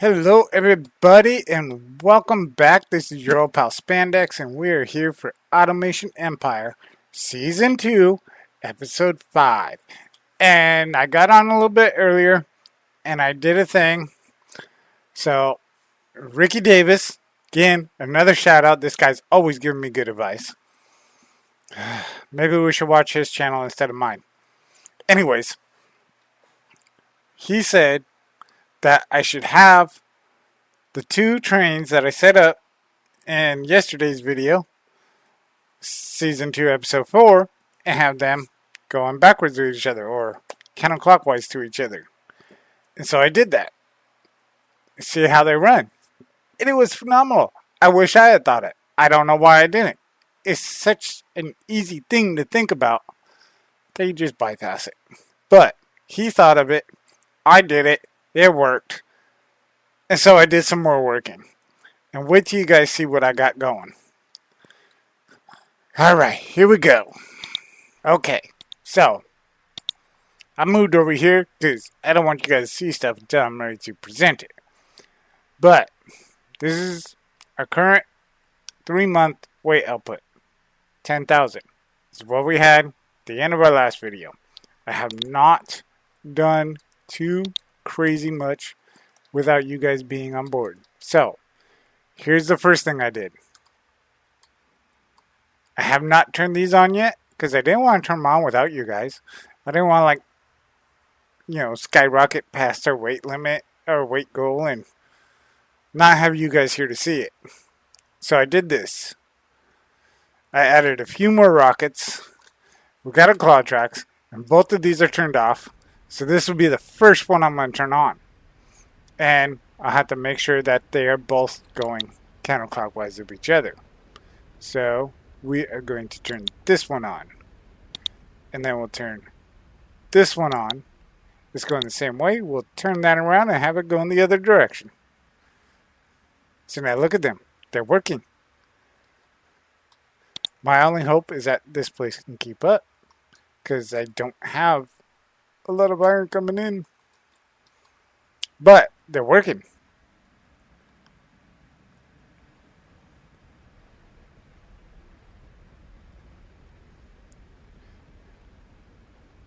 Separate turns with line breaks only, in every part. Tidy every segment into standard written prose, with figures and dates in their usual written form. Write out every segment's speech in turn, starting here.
Hello, everybody, and welcome back. This is your old pal Spann Dex, and we are here for Automation Empire Season 2, Episode 5. And I got on a little bit earlier, and I did a thing. So, Ricky Davis, again, another shout out. This guy's always giving me good advice. Maybe we should watch his channel instead of mine. Anyways, he said that I should have the two trains that I set up in yesterday's video, season 2, episode 4, and have them going backwards to each other or counterclockwise to each other. And so I did that. See how they run. And it was phenomenal. I wish I had thought it. I don't know why I didn't. It's such an easy thing to think about that you just bypass it. But he thought of it. I did it. It worked. And so I did some more working. And wait till you guys see what I got going. Alright, here we go. Okay, so I moved over here because I don't want you guys to see stuff until I'm ready to present it. But this is our current 3-month weight output. 10,000. This is what we had at the end of our last video. I have not done too crazy much without you guys being on board. So, here's the first thing I did. I have not turned these on yet because I didn't want to turn them on without you guys. I didn't want to skyrocket past our weight limit or weight goal and not have you guys here to see it. So I did this. I added a few more rockets. We got a claw tracks, and both of these are turned off. So this will be the first one I'm going to turn on. And I have to make sure that they are both going counterclockwise of each other. So we are going to turn this one on. And then we'll turn this one on. It's going the same way. We'll turn that around and have it go in the other direction. So now look at them. They're working. My only hope is that this place can keep up. Because I don't have a lot of iron coming in. But they're working.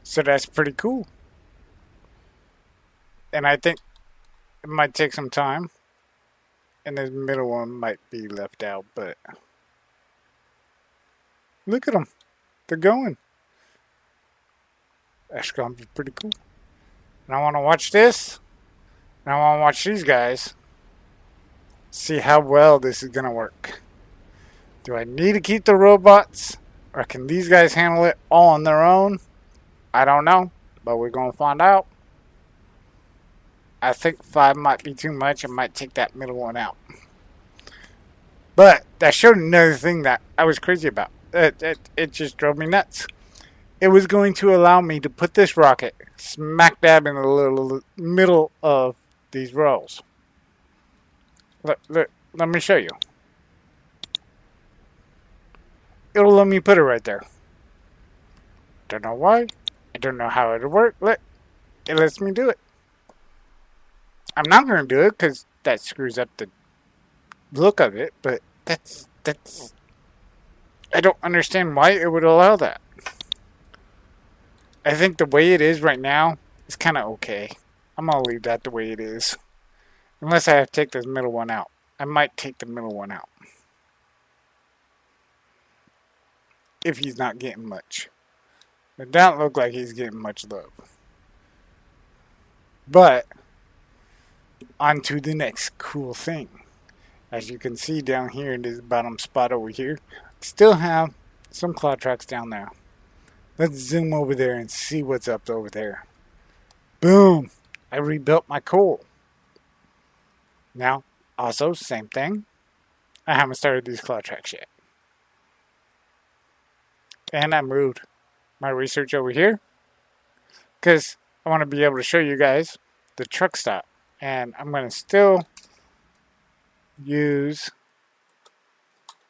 So that's pretty cool. And I think it might take some time. And the middle one might be left out, but look at them. They're going. That's going to be pretty cool. And I want to watch this. And I want to watch these guys. See how well this is going to work. Do I need to keep the robots? Or can these guys handle it all on their own? I don't know. But we're going to find out. I think 5 might be too much. I might take that middle one out. But that showed another thing that I was crazy about. It just drove me nuts. It was going to allow me to put this rocket smack dab in the little middle of these rows. Look, let me show you. It'll let me put it right there. Don't know why. I don't know how it'll work. Look, it lets me do it. I'm not going to do it because that screws up the look of it, but that's I don't understand why it would allow that. I think the way it is right now is kind of okay. I'm going to leave that the way it is. Unless I have to take this middle one out. I might take the middle one out. If he's not getting much. It doesn't look like he's getting much love. But on to the next cool thing. As you can see down here in this bottom spot over here, still have some claw tracks down there. Let's zoom over there and see what's up over there. Boom! I rebuilt my coal. Now, also, same thing. I haven't started these claw tracks yet. And I moved my research over here because I want to be able to show you guys the truck stop. And I'm going to still use,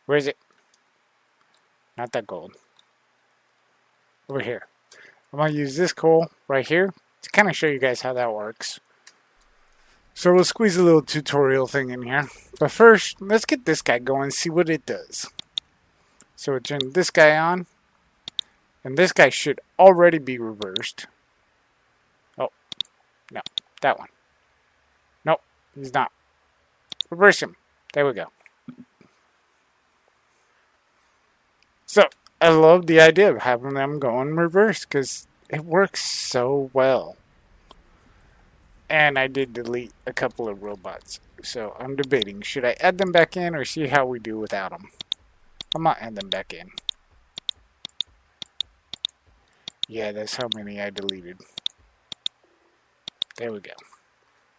where is it? Not that gold. Over here. I'm going to use this coal right here to kind of show you guys how that works. So we'll squeeze a little tutorial thing in here. But first, let's get this guy going and see what it does. So we'll turn this guy on. And this guy should already be reversed. Oh, no, that one. Nope, he's not. Reverse him. There we go. So, I love the idea of having them go in reverse because it works so well. And I did delete a couple of robots. So, I'm debating, should I add them back in or see how we do without them? I'm going to add them back in. Yeah, that's how many I deleted. There we go.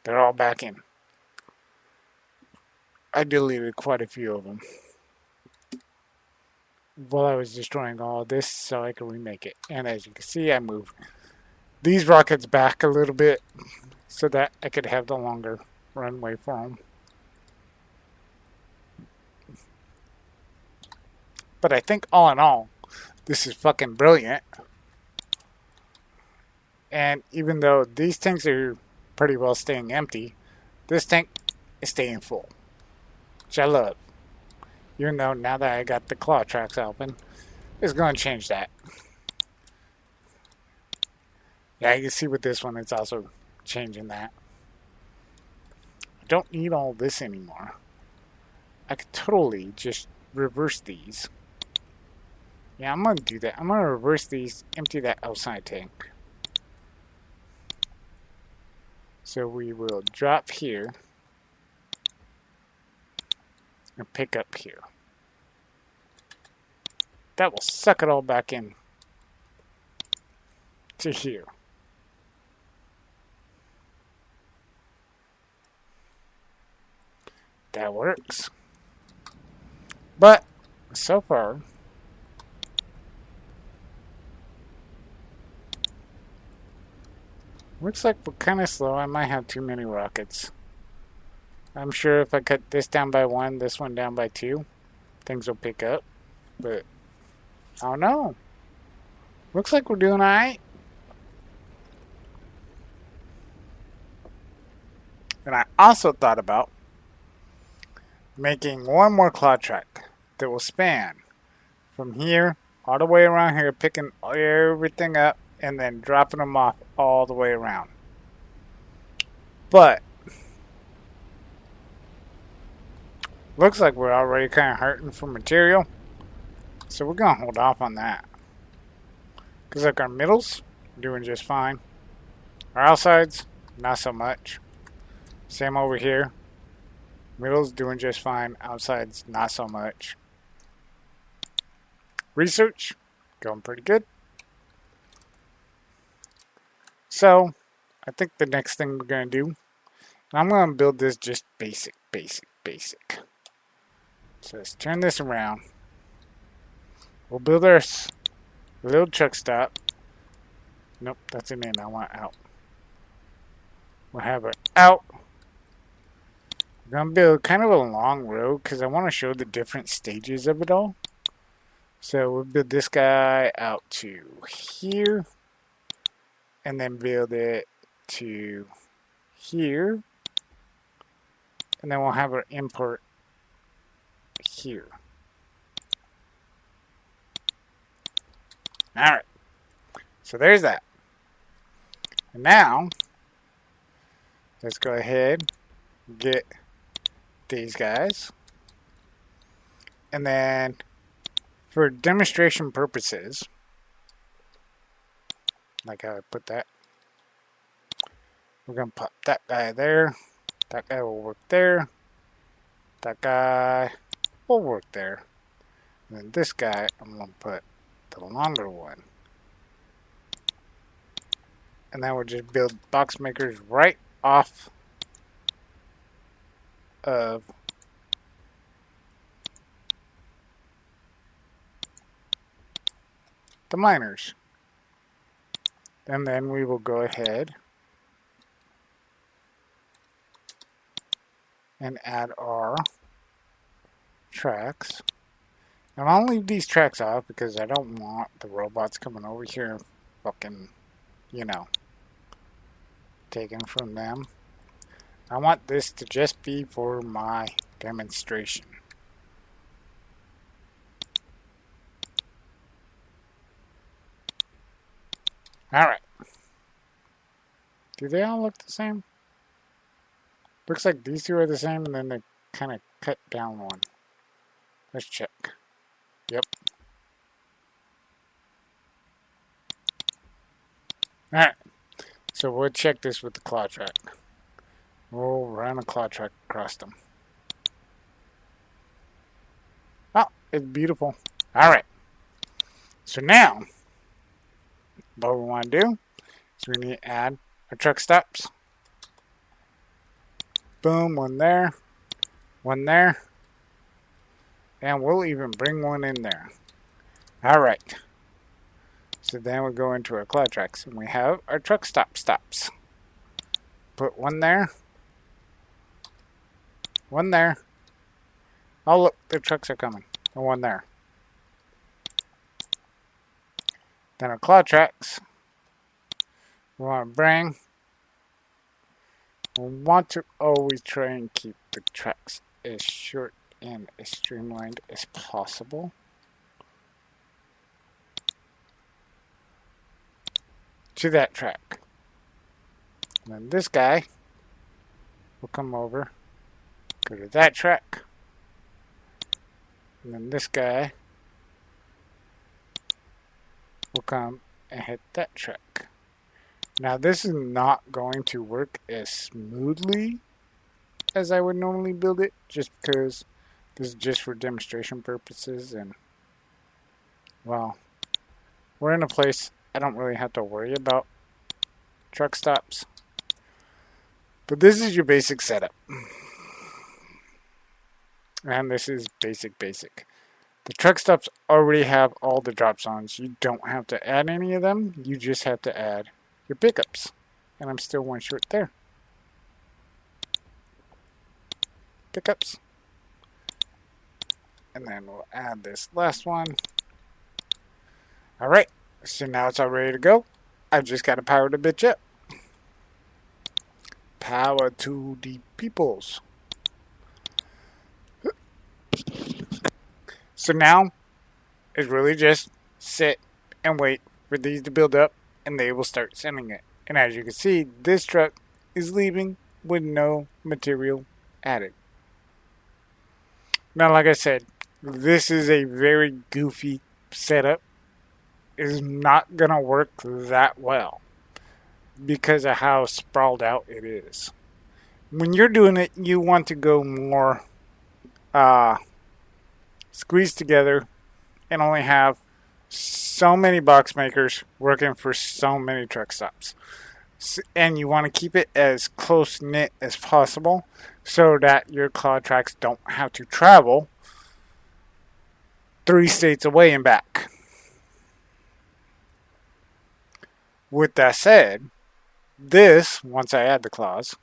They're all back in. I deleted quite a few of them while I was destroying all this so I could remake it. And as you can see, I moved these rockets back a little bit so that I could have the longer runway for them. But I think all in all, this is fucking brilliant. And even though these tanks are pretty well staying empty, this tank is staying full, which I love. Even though now that I got the claw tracks open, it's going to change that. Yeah, you can see with this one, it's also changing that. I don't need all this anymore. I could totally just reverse these. Yeah, I'm going to do that. I'm going to reverse these, empty that outside tank. So we will drop here and pick up here. That will suck it all back in to here. That works. But so far, looks like we're kind of slow. I might have too many rockets. I'm sure if I cut this down by 1, this one down by 2, things will pick up. But I don't know. Looks like we're doing alright. And I also thought about making one more claw track that will span from here all the way around here, picking everything up and then dropping them off all the way around. But looks like we're already kind of hurting for material, so we're gonna hold off on that. Because like our middles are doing just fine, our outsides not so much. Same over here. Middle's doing just fine, outside's not so much. Research going pretty good. So I think the next thing we're gonna do, I'm gonna build this just basic. So let's turn this around. We'll build our little truck stop. Nope, that's an in. I want out. We'll have her out. We're going to build kind of a long road because I want to show the different stages of it all. So we'll build this guy out to here. And then build it to here. And then we'll have our import here. Alright. So there's that. And now, let's go ahead and get these guys. And then, for demonstration purposes, like how I put that, we're going to pop that guy there. That guy will work there. That guy will work there. And then this guy, I'm going to put the longer one. And then we'll just build box makers right off of the miners. And then we will go ahead and add our tracks. And I'll leave these tracks off because I don't want the robots coming over here and fucking, you know, taken from them. I want this to just be for my demonstration. Alright. Do they all look the same? Looks like these two are the same, and then they kind of cut down one. Let's check. Yep. Alright. So we'll check this with the claw track. We'll run a claw track across them. Oh, it's beautiful. Alright. So now, what we want to do is we need to add our truck stops. Boom, one there, and we'll even bring one in there. Alright. So then we go into our claw tracks, and we have our truck stops. Put one there. One there. Oh look, the trucks are coming. And one there. Then our claw tracks. We want to bring. We want to always try and keep the tracks as short and as streamlined as possible. To that track. And then this guy will come over, go to that track, and then this guy will come and hit that track. Now this is not going to work as smoothly as I would normally build it, just because this is just for demonstration purposes, and well, we're in a place I don't really have to worry about truck stops. But this is your basic setup. And this is basic. The truck stops already have all the drop zones. You don't have to add any of them. You just have to add your pickups. And I'm still one short there. Pickups. And then we'll add this last one. Alright, so now it's all ready to go. I've just got to power the bitch up. Power to the peoples. So now, it's really just sit and wait for these to build up, and they will start sending it. And as you can see, this truck is leaving with no material added. Now, like I said, this is a very goofy setup. It is not going to work that well because of how sprawled out it is. When you're doing it, you want to go more squeezed together and only have so many box makers working for so many truck stops. And you want to keep it as close knit as possible so that your claw tracks don't have to travel 3 states away and back. With that said, this, once I add the claws,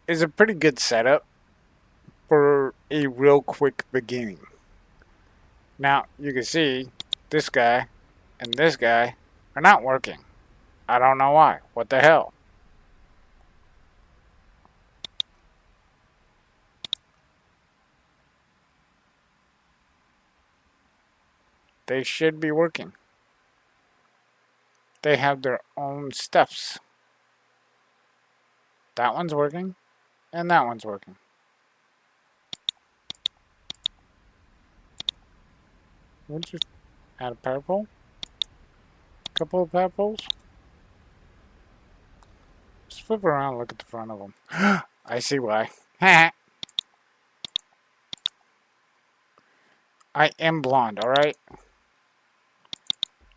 is a pretty good setup for a real quick beginning. Now, you can see this guy and this guy are not working. I don't know why. What the hell? They should be working. They have their own stuffs. That one's working, and that one's working. We'll just add a power pole. A couple of power poles. Just flip around and look at the front of them. I see why. I am blonde, alright?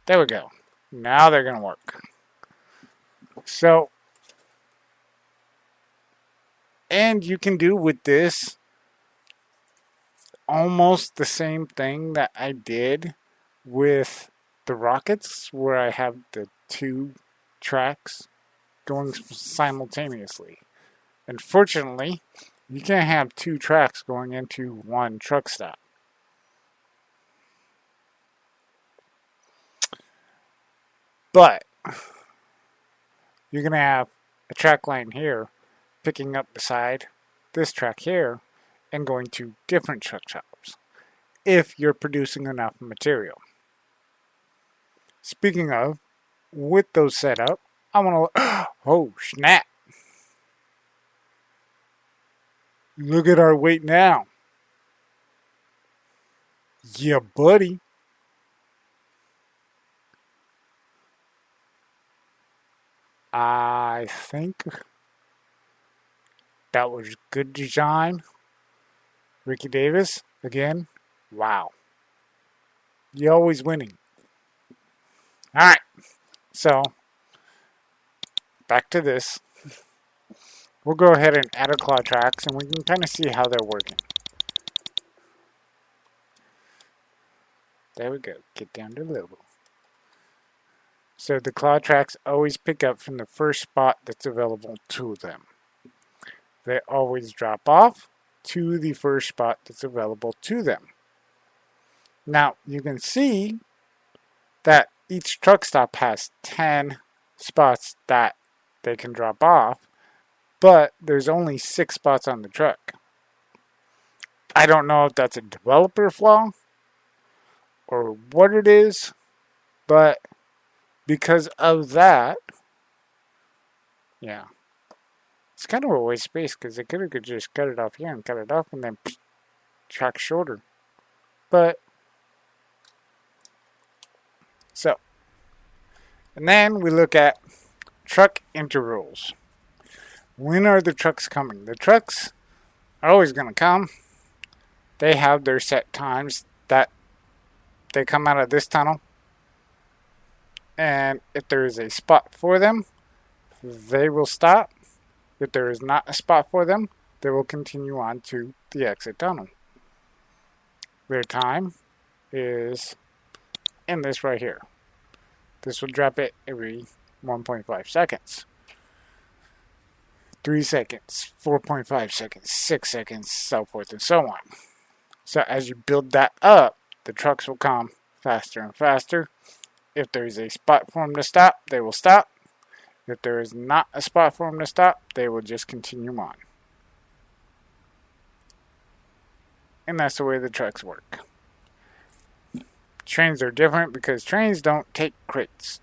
There we go. Now they're going to work. So, and you can do with this almost the same thing that I did with the rockets, where I have the 2 tracks going simultaneously. Unfortunately, you can't have 2 tracks going into one truck stop. But you're going to have a track line here, picking up beside this truck here and going to different truck stops if you're producing enough material. Speaking of, with those set up, I want to, oh snap, look at our weight now. Yeah, buddy. I think that was good design. Ricky Davis, again, wow. You're always winning. Alright, so back to this. We'll go ahead and add our claw tracks and we can kind of see how they're working. There we go, get down to level. So the claw tracks always pick up from the first spot that's available to them. They always drop off to the first spot that's available to them. Now you can see that each truck stop has 10 spots that they can drop off, but there's only 6 spots on the truck. I don't know if that's a developer flaw or what it is, but because of that, yeah, it's kind of a waste of space because they could have just cut it off here and cut it off and then track shorter. But so, and then we look at truck intervals. When are the trucks coming? The trucks are always going to come. They have their set times that they come out of this tunnel. And if there is a spot for them, they will stop. If there is not a spot for them, they will continue on to the exit tunnel. Their time is in this right here. This will drop it every 1.5 seconds. 3 seconds, 4.5 seconds, 6 seconds, so forth and so on. So as you build that up, the trucks will come faster and faster. If there is a spot for them to stop, they will stop. If there is not a spot for them to stop, they will just continue on. And that's the way the trucks work. Trains are different because trains don't take crates.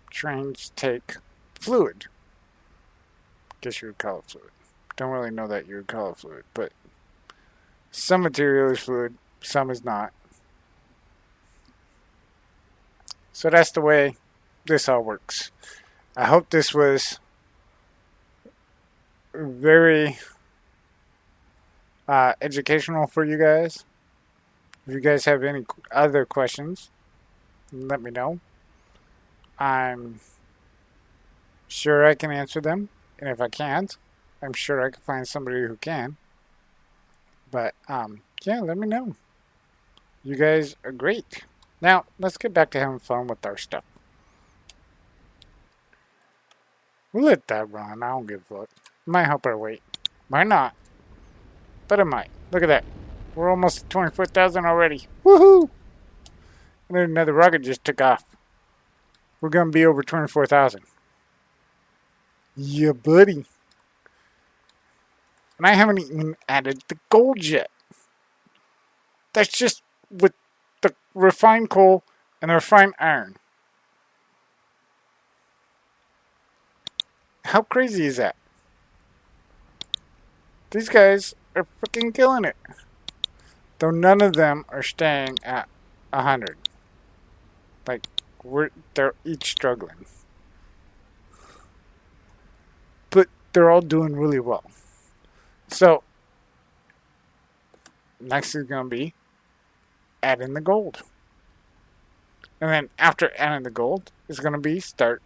Trains take fluid. Guess you would call it fluid. Don't really know that you would call it fluid, but some material is fluid, some is not. So that's the way this all works. I hope this was very educational for you guys. If you guys have any other questions, let me know. I'm sure I can answer them. And if I can't, I'm sure I can find somebody who can. But, yeah, let me know. You guys are great. Now, let's get back to having fun with our stuff. We'll let that run. I don't give a fuck. It might help our weight. Might not. But it might. Look at that. We're almost at 24,000 already. Woohoo! And then another rocket just took off. We're going to be over 24,000. Yeah, buddy. And I haven't even added the gold yet. That's just with the refined coal and the refined iron. How crazy is that? These guys are freaking killing it. Though none of them are staying at 100. Like, they're each struggling. But they're all doing really well. So, next is going to be adding the gold. And then after adding the gold, it's going to be start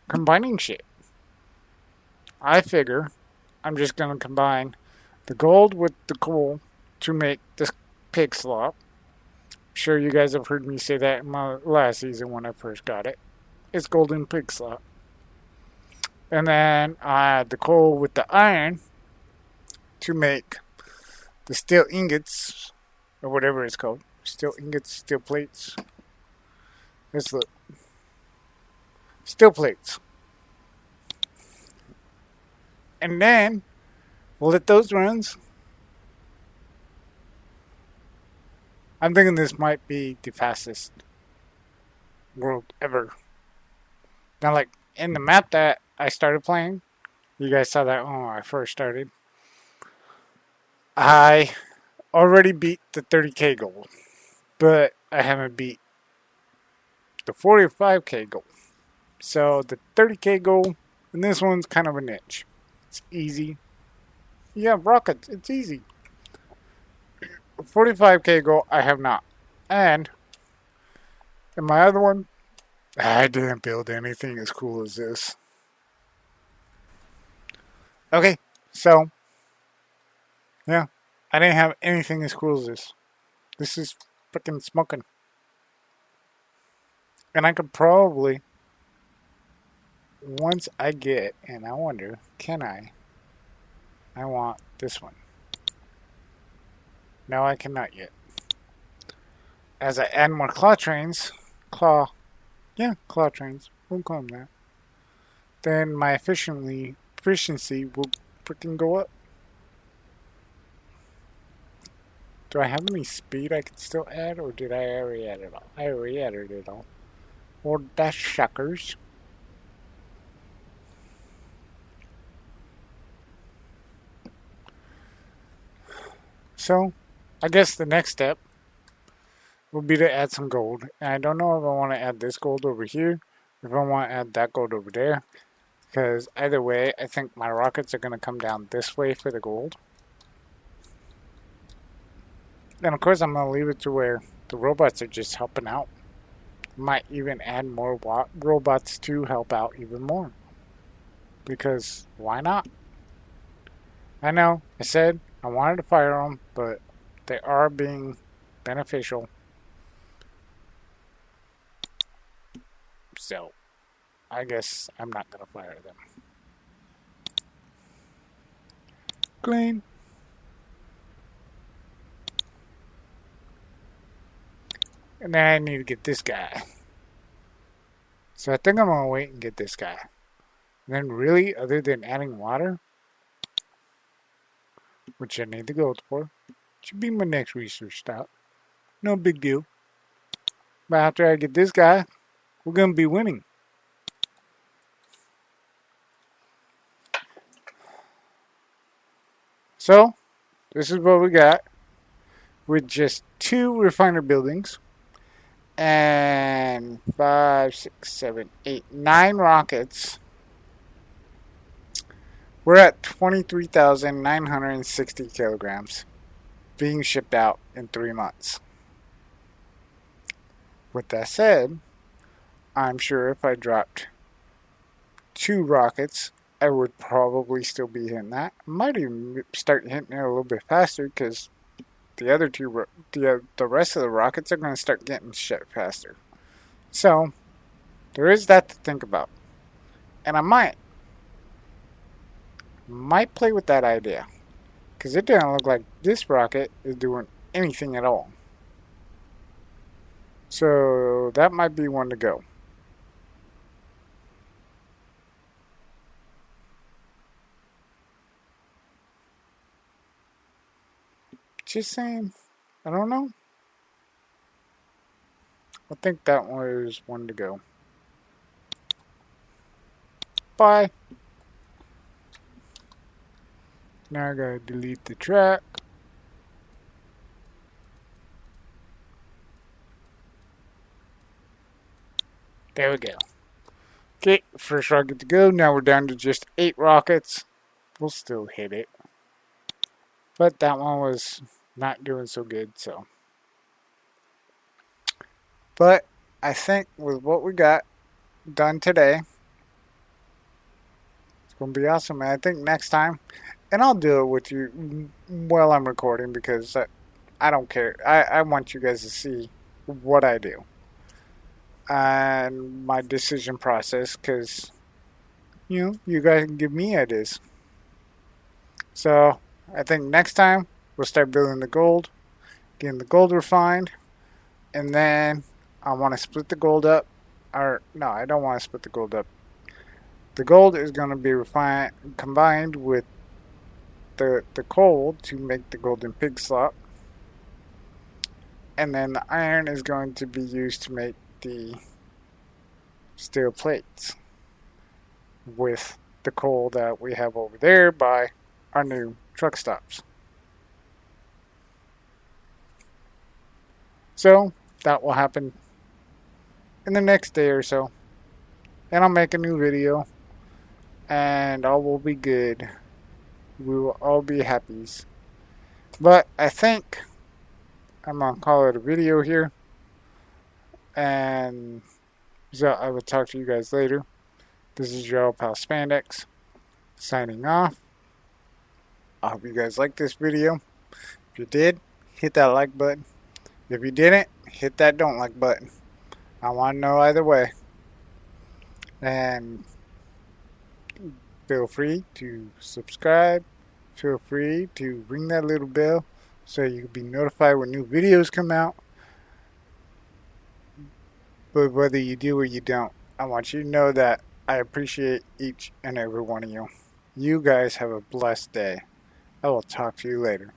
combining shit. I figure I'm just going to combine the gold with the coal to make this pig slop. I'm sure you guys have heard me say that in my last season when I first got it. It's golden pig slop. And then I add the coal with the iron to make the steel ingots, or whatever it's called. Steel ingots, steel plates. Let's look. Steel plates. And then we'll let those runs. I'm thinking this might be the fastest world ever. Now, like in the map that I started playing, you guys saw that when I first started. I already beat the 30k goal, but I haven't beat the 45k goal. So the 30k goal, and this one's kind of a niche. It's easy. Yeah, rockets, it's easy. 45k goal, I have not. And in my other one, I didn't build anything as cool as this. Okay, so yeah, I didn't have anything as cool as this. This is freaking smoking. And I could probably, once I get, and I wonder, can I? I want this one. No, I cannot yet. As I add more claw trains, claw trains, we'll call them that, then my efficiency will freaking go up. Do I have any speed I can still add, or did I already add it all? I already added it all. Well, that's suckers. So, I guess the next step will be to add some gold. And I don't know if I want to add this gold over here, if I want to add that gold over there. Because either way, I think my rockets are going to come down this way for the gold. And of course, I'm going to leave it to where the robots are just helping out. Might even add more robots to help out even more. Because why not? I know, I said I wanted to fire them, but they are being beneficial. So, I guess I'm not going to fire them. Clean. And then I need to get this guy. So I think I'm going to wait and get this guy. And then really, other than adding water, which I need the gold for, should be my next research stop. No big deal. But after I get this guy, we're going to be winning. So, this is what we got with just 2 refiner buildings and 5, 6, 7, 8, 9 rockets. We're at 23,960 kilograms being shipped out in 3 months. With that said, I'm sure if I dropped 2 rockets, I would probably still be hitting that. I might even start hitting it a little bit faster because the other 2, the rest of the rockets are going to start getting shipped faster. So, there is that to think about. And I might play with that idea. Because it doesn't look like this rocket is doing anything at all. So that might be one to go. Just saying. I don't know. I think that was one to go. Bye. Now I gotta delete the track. There we go. Okay, first rocket to go. Now we're down to just 8 rockets. We'll still hit it. But that one was not doing so good, so. But I think with what we got done today, it's going to be awesome. And I think next time, and I'll do it with you while I'm recording because I don't care. I want you guys to see what I do and my decision process because, you guys can give me ideas. So I think next time we'll start building the gold, getting the gold refined, and then I want to split the gold up. Or, no, I don't want to split the gold up. The gold is going to be combined with the coal to make the golden pig slot. And then the iron is going to be used to make the steel plates with the coal that we have over there by our new truck stops. So that will happen in the next day or so. And I'll make a new video and all will be good. We will all be happies. But I think I'm gonna call it a video here. And so I will talk to you guys later. This is your old pal Spann Dex signing off. I hope you guys liked this video. If you did, hit that like button. If you didn't, hit that don't like button. I want to know either way. And feel free to subscribe. Feel free to ring that little bell so you can be notified when new videos come out. But whether you do or you don't, I want you to know that I appreciate each and every one of you. You guys have a blessed day. I will talk to you later.